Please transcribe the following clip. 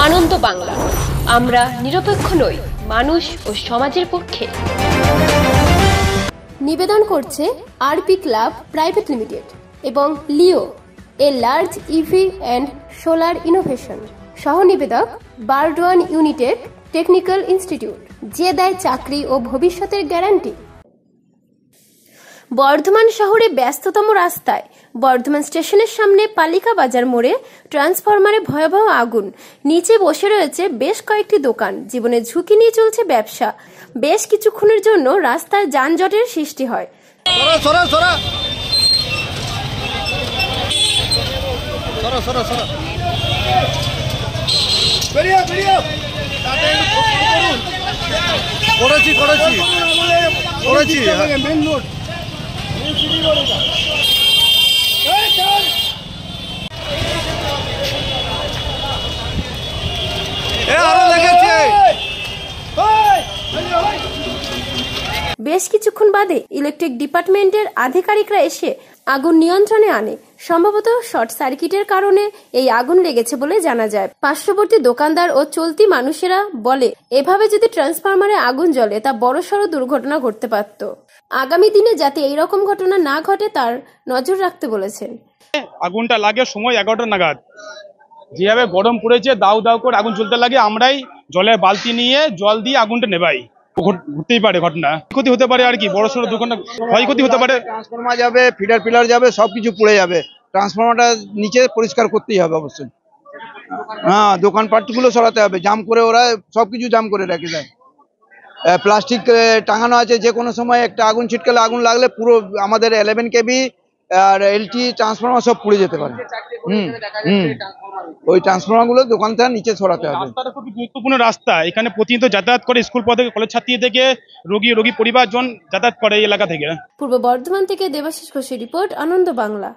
আনন্দ বাংলা, আমরা নিরপেক্ষ নই, মানুষ ও সমাজের পক্ষে। নিবেদন করছে আরপি ক্লাব প্রাইভেট লিমিটেড এবং Leo, a large EV and solar innovation. সহ নিবেদক বারডোয়ান ইউনিটেক টেকনিক্যাল ইনস্টিটিউট, যে দেয় চাকরি ও ভবিষ্যতের গ্যারান্টি। বর্ধমান শহরে ব্যস্ততম রাস্তায় বর্ধমান স্টেশনের সামনে পালিকা বাজার মোড়ে ট্রান্সফরমারে ভয়াবহ আগুন। নিচে বসে রয়েছে বেশ কয়েকটি দোকান। জীবনের ঝুঁকি নিয়ে চলছে ব্যবসা। বেশ কিছুক্ষণের জন্য রাস্তায় যানজটের সৃষ্টি হয়। বেশ কিছুক্ষণ বাদে ইলেকট্রিক ডিপার্টমেন্টের আধিকারিকরা এসে আগুন নিয়ন্ত্রণে আনে। সম্ভবত শর্ট সার্কিটের কারণে এই আগুন লেগেছে বলে জানা যায়। পার্শ্ববর্তী দোকানদার ও চলতি মানুষেরা বলে, এভাবে যদি ট্রান্সফরমারে আগুন জ্বলে তা বড়সড় দুর্ঘটনা ঘটতে পারত। আগামী দিনে যাতে এইরকম ঘটনা না ঘটে তার নজর রাখতে বলেছেন। আগুনটা লাগে সময় 11টা নাগাদ। যেভাবে গরম পড়েছে, দাউ দাউ করে আগুন চলতে লাগে। আমরাই জলের বালতি নিয়ে জল দিয়ে আগুনটা নেবাই। ঘটতেই পারে ঘটনা, ক্ষতি হতে পারে আর কি, বড় সড়ো দোকান ক্ষয়ক্ষতি হতে পারে। ট্রান্সফরমার যাবে, ফিডার পিলার যাবে, সবকিছু পুড়ে যাবে। ট্রান্সফরমারটা নিচে পরিষ্কার করতেই হবে অবশ্যই। হ্যাঁ, দোকানপাটগুলো সরাতে হবে। জাম করে ওরা সবকিছু জাম করে রেখে দেয়। প্লাস্টিক টাঙানো আছে, যে কোনো সময় একটা আগুন ছিটকালে, আগুন লাগলে পুরো আমাদের 11 কেবি আর এলটি ট্রান্সফরমার সব পুড়ে যেতে পারে। ওই ট্রান্সফরমার গুলো দোকান থেকে নিচে সরাতে হবে। রাস্তাটা খুবই গুরুত্বপূর্ণ রাস্তা। এখানে প্রতিনিয়ত যাতায়াত করে স্কুল পথে, কলেজ ছাত্রী থেকে রোগী পরিবারজন যাতায়াত করে এই এলাকা থেকে। পূর্ব বর্ধমান থেকে দেবাশিস ঘোষের রিপোর্ট, আনন্দ বাংলা।